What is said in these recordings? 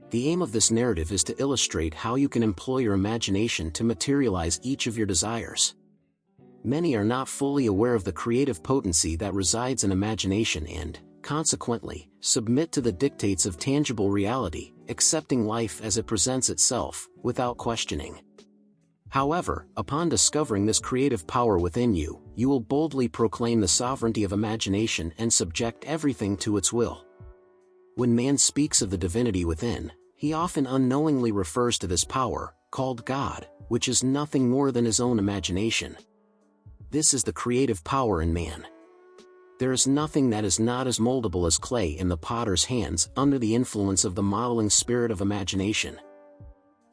The aim of this narrative is to illustrate how you can employ your imagination to materialize each of your desires. Many are not fully aware of the creative potency that resides in imagination and, consequently, submit to the dictates of tangible reality, accepting life as it presents itself, without questioning. However, upon discovering this creative power within you, you will boldly proclaim the sovereignty of imagination and subject everything to its will. When man speaks of the divinity within, he often unknowingly refers to this power, called God, which is nothing more than his own imagination. This is the creative power in man. There is nothing that is not as moldable as clay in the potter's hands under the influence of the modeling spirit of imagination.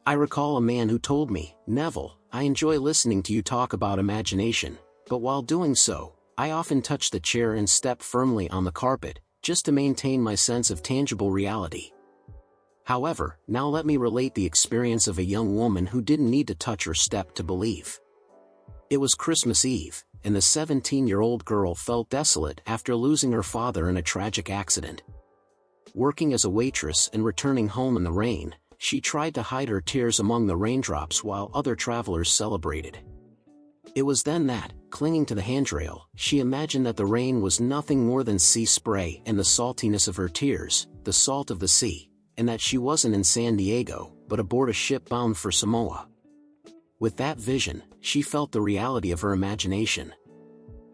I recall a man who told me, "Neville, I enjoy listening to you talk about imagination, but while doing so, I often touch the chair and step firmly on the carpet, just to maintain my sense of tangible reality." However, now let me relate the experience of a young woman who didn't need to touch or step to believe. It was Christmas Eve, and the 17-year-old girl felt desolate after losing her father in a tragic accident. Working as a waitress and returning home in the rain, she tried to hide her tears among the raindrops while other travelers celebrated. It was then that, clinging to the handrail, she imagined that the rain was nothing more than sea spray and the saltiness of her tears, the salt of the sea, and that she wasn't in San Diego, but aboard a ship bound for Samoa. With that vision, she felt the reality of her imagination.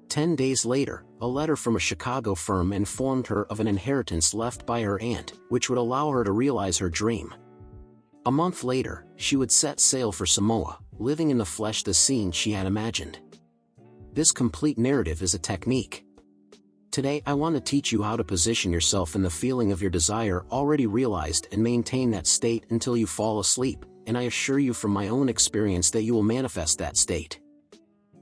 10 days later, a letter from a Chicago firm informed her of an inheritance left by her aunt, which would allow her to realize her dream. A month later, she would set sail for Samoa, living in the flesh the scene she had imagined. This complete narrative is a technique. Today I want to teach you how to position yourself in the feeling of your desire already realized and maintain that state until you fall asleep, and I assure you from my own experience that you will manifest that state.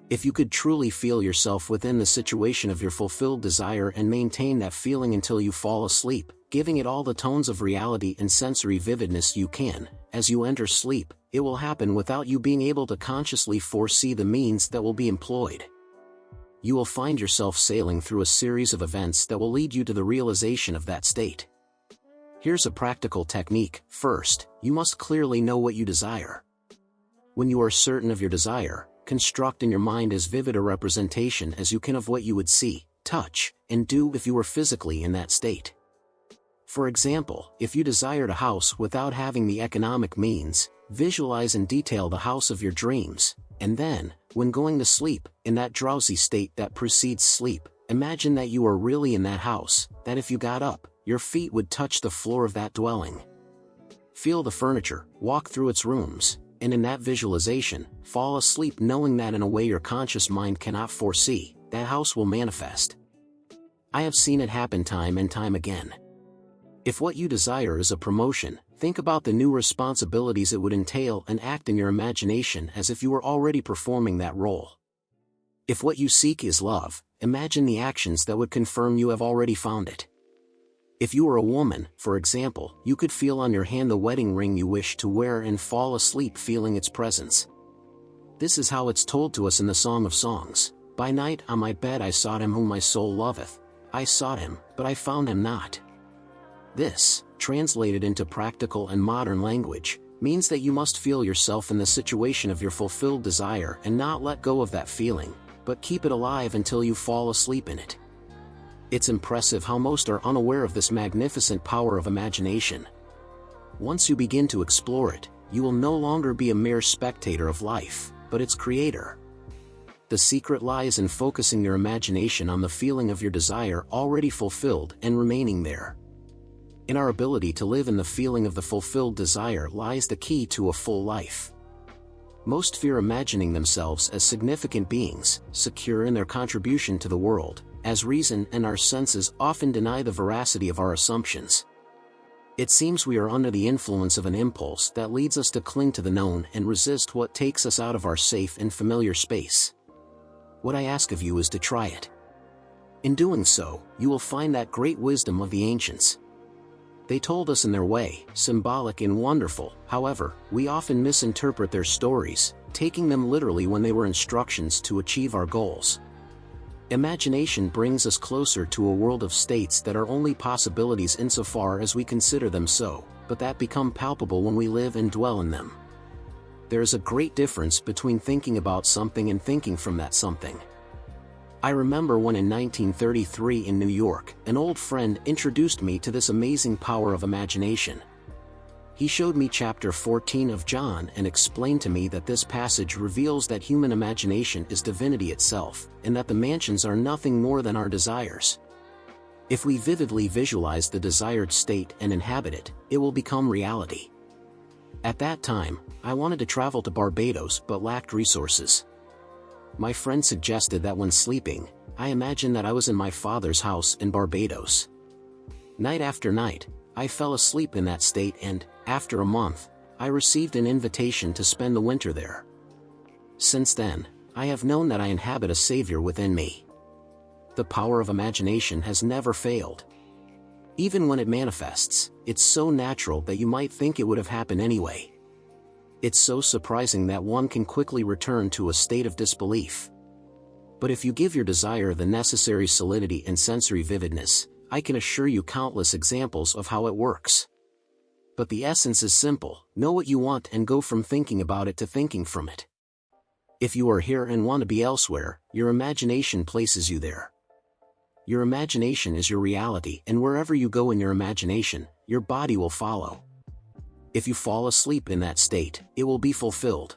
If you could truly feel yourself within the situation of your fulfilled desire and maintain that feeling until you fall asleep, giving it all the tones of reality and sensory vividness you can, as you enter sleep, it will happen without you being able to consciously foresee the means that will be employed. You will find yourself sailing through a series of events that will lead you to the realization of that state. Here's a practical technique. First, you must clearly know what you desire. When you are certain of your desire, construct in your mind as vivid a representation as you can of what you would see, touch, and do if you were physically in that state. For example, if you desired a house without having the economic means, visualize in detail the house of your dreams, and then, when going to sleep, in that drowsy state that precedes sleep, imagine that you are really in that house, that if you got up, your feet would touch the floor of that dwelling. Feel the furniture, walk through its rooms, and in that visualization, fall asleep knowing that in a way your conscious mind cannot foresee, that house will manifest. I have seen it happen time and time again. If what you desire is a promotion, think about the new responsibilities it would entail and act in your imagination as if you were already performing that role. If what you seek is love, imagine the actions that would confirm you have already found it. If you were a woman, for example, you could feel on your hand the wedding ring you wish to wear and fall asleep feeling its presence. This is how it's told to us in the Song of Songs. By night on my bed I sought him whom my soul loveth. I sought him, but I found him not. This, translated into practical and modern language, means that you must feel yourself in the situation of your fulfilled desire and not let go of that feeling, but keep it alive until you fall asleep in it. It's impressive how most are unaware of this magnificent power of imagination. Once you begin to explore it, you will no longer be a mere spectator of life, but its creator. The secret lies in focusing your imagination on the feeling of your desire already fulfilled and remaining there. In our ability to live in the feeling of the fulfilled desire lies the key to a full life. Most fear imagining themselves as significant beings, secure in their contribution to the world, as reason and our senses often deny the veracity of our assumptions. It seems we are under the influence of an impulse that leads us to cling to the known and resist what takes us out of our safe and familiar space. What I ask of you is to try it. In doing so, you will find that great wisdom of the ancients. They told us in their way, symbolic and wonderful. However, we often misinterpret their stories, taking them literally when they were instructions to achieve our goals. Imagination brings us closer to a world of states that are only possibilities insofar as we consider them so, but that become palpable when we live and dwell in them. There is a great difference between thinking about something and thinking from that something. I remember when in 1933 in New York, an old friend introduced me to this amazing power of imagination. He showed me chapter 14 of John and explained to me that this passage reveals that human imagination is divinity itself, and that the mansions are nothing more than our desires. If we vividly visualize the desired state and inhabit it, it will become reality. At that time, I wanted to travel to Barbados but lacked resources. My friend suggested that when sleeping, I imagined that I was in my father's house in Barbados. Night after night, I fell asleep in that state and, after a month, I received an invitation to spend the winter there. Since then, I have known that I inhabit a savior within me. The power of imagination has never failed. Even when it manifests, it's so natural that you might think it would have happened anyway. It's so surprising that one can quickly return to a state of disbelief. But if you give your desire the necessary solidity and sensory vividness, I can assure you countless examples of how it works. But the essence is simple: know what you want and go from thinking about it to thinking from it. If you are here and want to be elsewhere, your imagination places you there. Your imagination is your reality, and wherever you go in your imagination, your body will follow. If you fall asleep in that state, it will be fulfilled.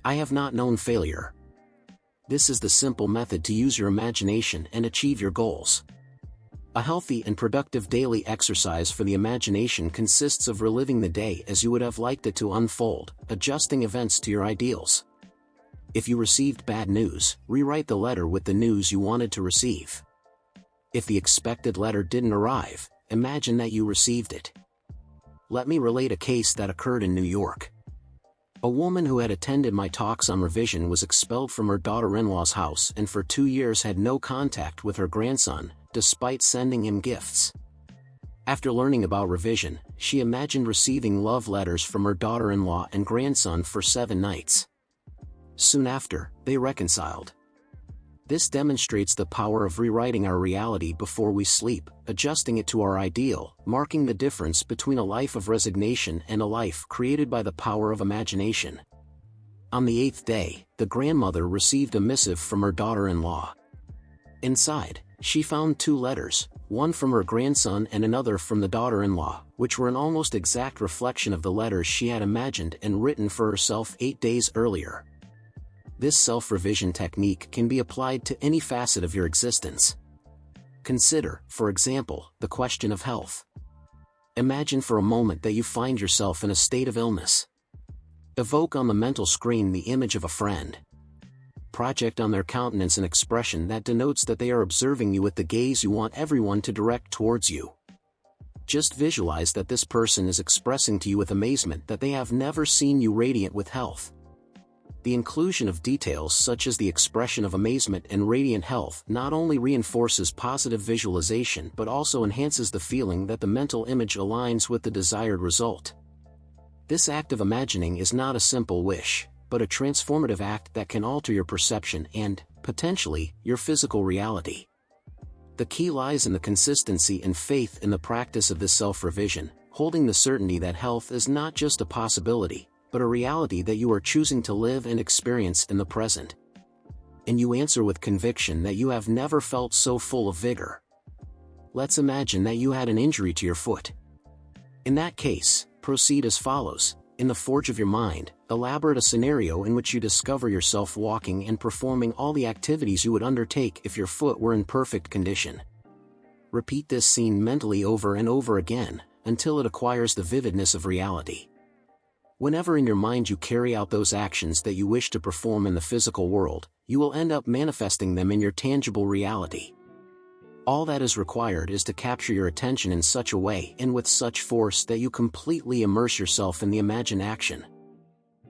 I have not known failure. This is the simple method to use your imagination and achieve your goals. A healthy and productive daily exercise for the imagination consists of reliving the day as you would have liked it to unfold, adjusting events to your ideals. If you received bad news, rewrite the letter with the news you wanted to receive. If the expected letter didn't arrive, imagine that you received it. Let me relate a case that occurred in New York. A woman who had attended my talks on revision was expelled from her daughter-in-law's house and for 2 years had no contact with her grandson, despite sending him gifts. After learning about revision, she imagined receiving love letters from her daughter-in-law and grandson for 7 nights. Soon after, they reconciled. This demonstrates the power of rewriting our reality before we sleep, adjusting it to our ideal, marking the difference between a life of resignation and a life created by the power of imagination. On the 8th day, the grandmother received a missive from her daughter-in-law. Inside, she found 2 letters, one from her grandson and another from the daughter-in-law, which were an almost exact reflection of the letters she had imagined and written for herself 8 days earlier. This self-revision technique can be applied to any facet of your existence. Consider, for example, the question of health. Imagine for a moment that you find yourself in a state of illness. Evoke on the mental screen the image of a friend. Project on their countenance an expression that denotes that they are observing you with the gaze you want everyone to direct towards you. Just visualize that this person is expressing to you with amazement that they have never seen you radiant with health. The inclusion of details such as the expression of amazement and radiant health not only reinforces positive visualization but also enhances the feeling that the mental image aligns with the desired result. This act of imagining is not a simple wish, but a transformative act that can alter your perception and, potentially, your physical reality. The key lies in the consistency and faith in the practice of this self-revision, holding the certainty that health is not just a possibility, but a reality that you are choosing to live and experience in the present. And you answer with conviction that you have never felt so full of vigor. Let's imagine that you had an injury to your foot. In that case, proceed as follows. In the forge of your mind, elaborate a scenario in which you discover yourself walking and performing all the activities you would undertake if your foot were in perfect condition. Repeat this scene mentally over and over again, until it acquires the vividness of reality. Whenever in your mind you carry out those actions that you wish to perform in the physical world, you will end up manifesting them in your tangible reality. All that is required is to capture your attention in such a way and with such force that you completely immerse yourself in the imagined action.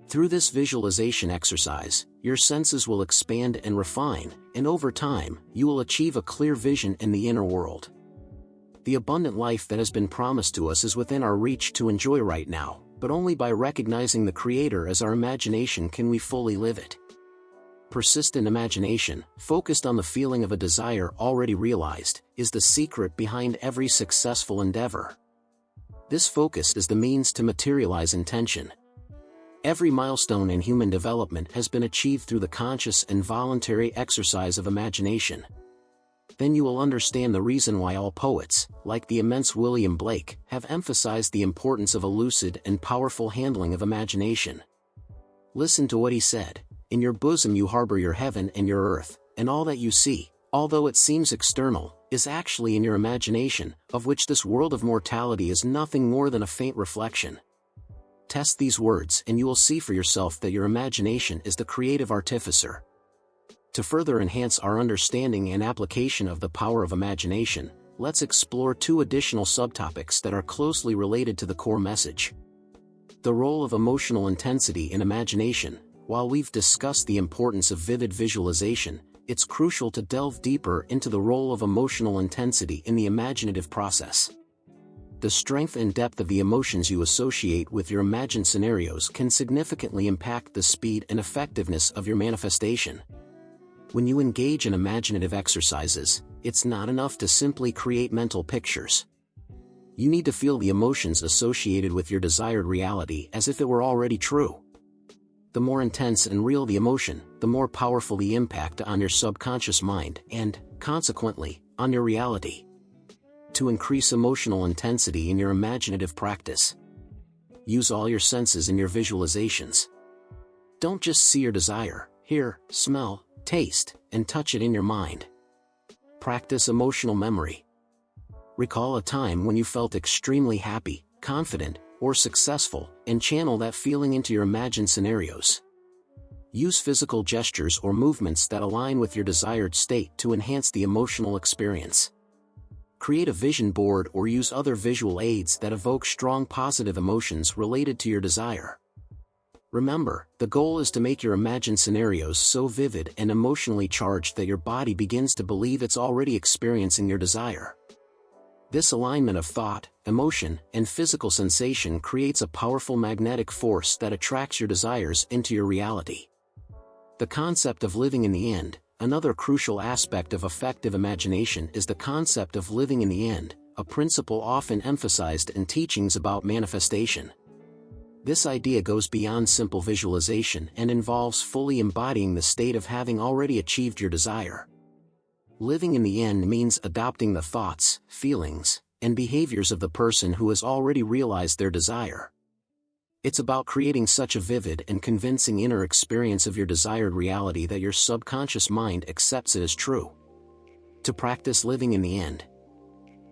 Through this visualization exercise, your senses will expand and refine, and over time, you will achieve a clear vision in the inner world. The abundant life that has been promised to us is within our reach to enjoy right now, but only by recognizing the Creator as our imagination can we fully live it. Persistent imagination, focused on the feeling of a desire already realized, is the secret behind every successful endeavor. This focus is the means to materialize intention. Every milestone in human development has been achieved through the conscious and voluntary exercise of imagination. Then you will understand the reason why all poets, like the immense William Blake, have emphasized the importance of a lucid and powerful handling of imagination. Listen to what he said: "In your bosom you harbor your heaven and your earth, and all that you see, although it seems external, is actually in your imagination, of which this world of mortality is nothing more than a faint reflection." Test these words and you will see for yourself that your imagination is the creative artificer. To further enhance our understanding and application of the power of imagination, let's explore two additional subtopics that are closely related to the core message. The role of emotional intensity in imagination. While we've discussed the importance of vivid visualization, it's crucial to delve deeper into the role of emotional intensity in the imaginative process. The strength and depth of the emotions you associate with your imagined scenarios can significantly impact the speed and effectiveness of your manifestation. When you engage in imaginative exercises, it's not enough to simply create mental pictures. You need to feel the emotions associated with your desired reality as if it were already true. The more intense and real the emotion, the more powerful the impact on your subconscious mind and, consequently, on your reality. To increase emotional intensity in your imaginative practice, use all your senses in your visualizations. Don't just see your desire, hear, smell, taste, and touch it in your mind. Practice emotional memory. Recall a time when you felt extremely happy, confident, or successful, and channel that feeling into your imagined scenarios. Use physical gestures or movements that align with your desired state to enhance the emotional experience. Create a vision board or use other visual aids that evoke strong positive emotions related to your desire. Remember, the goal is to make your imagined scenarios so vivid and emotionally charged that your body begins to believe it's already experiencing your desire. This alignment of thought, emotion, and physical sensation creates a powerful magnetic force that attracts your desires into your reality. The concept of living in the end. Another crucial aspect of effective imagination is the concept of living in the end, a principle often emphasized in teachings about manifestation. This idea goes beyond simple visualization and involves fully embodying the state of having already achieved your desire. Living in the end means adopting the thoughts, feelings, and behaviors of the person who has already realized their desire. It's about creating such a vivid and convincing inner experience of your desired reality that your subconscious mind accepts it as true. To practice living in the end.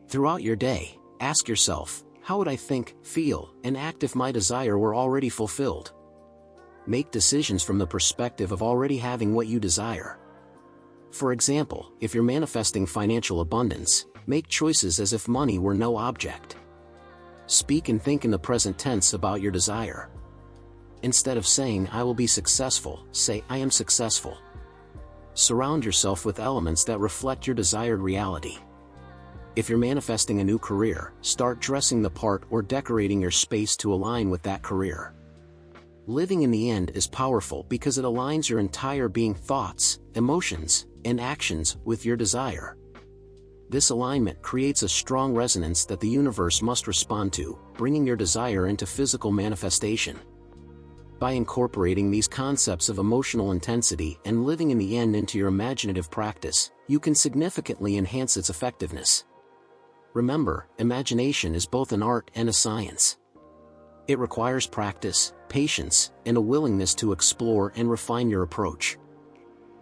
Throughout your day, ask yourself, how would I think, feel, and act if my desire were already fulfilled? Make decisions from the perspective of already having what you desire. For example, if you're manifesting financial abundance, make choices as if money were no object. Speak and think in the present tense about your desire. Instead of saying I will be successful, say I am successful. Surround yourself with elements that reflect your desired reality. If you're manifesting a new career, start dressing the part or decorating your space to align with that career. Living in the end is powerful because it aligns your entire being, thoughts, emotions, and actions with your desire. This alignment creates a strong resonance that the universe must respond to, bringing your desire into physical manifestation. By incorporating these concepts of emotional intensity and living in the end into your imaginative practice, you can significantly enhance its effectiveness. Remember, imagination is both an art and a science. It requires practice, patience, and a willingness to explore and refine your approach.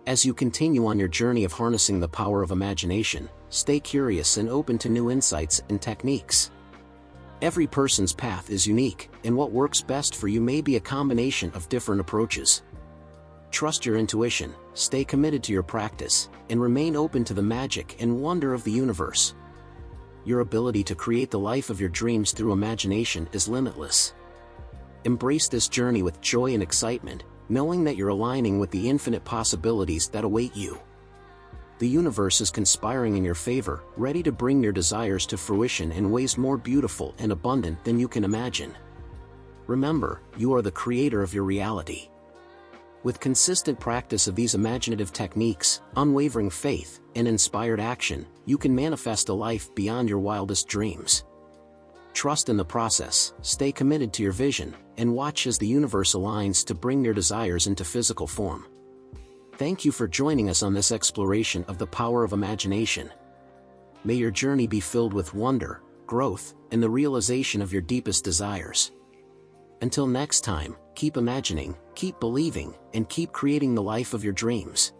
As you continue on your journey of harnessing the power of imagination, stay curious and open to new insights and techniques. Every person's path is unique, and what works best for you may be a combination of different approaches. Trust your intuition, stay committed to your practice, and remain open to the magic and wonder of the universe. Your ability to create the life of your dreams through imagination is limitless. Embrace this journey with joy and excitement, knowing that you're aligning with the infinite possibilities that await you. The universe is conspiring in your favor, ready to bring your desires to fruition in ways more beautiful and abundant than you can imagine. Remember, you are the creator of your reality. With consistent practice of these imaginative techniques, unwavering faith, and inspired action, you can manifest a life beyond your wildest dreams. Trust in the process, stay committed to your vision, and watch as the universe aligns to bring your desires into physical form. Thank you for joining us on this exploration of the power of imagination. May your journey be filled with wonder, growth, and the realization of your deepest desires. Until next time, keep imagining, keep believing, and keep creating the life of your dreams.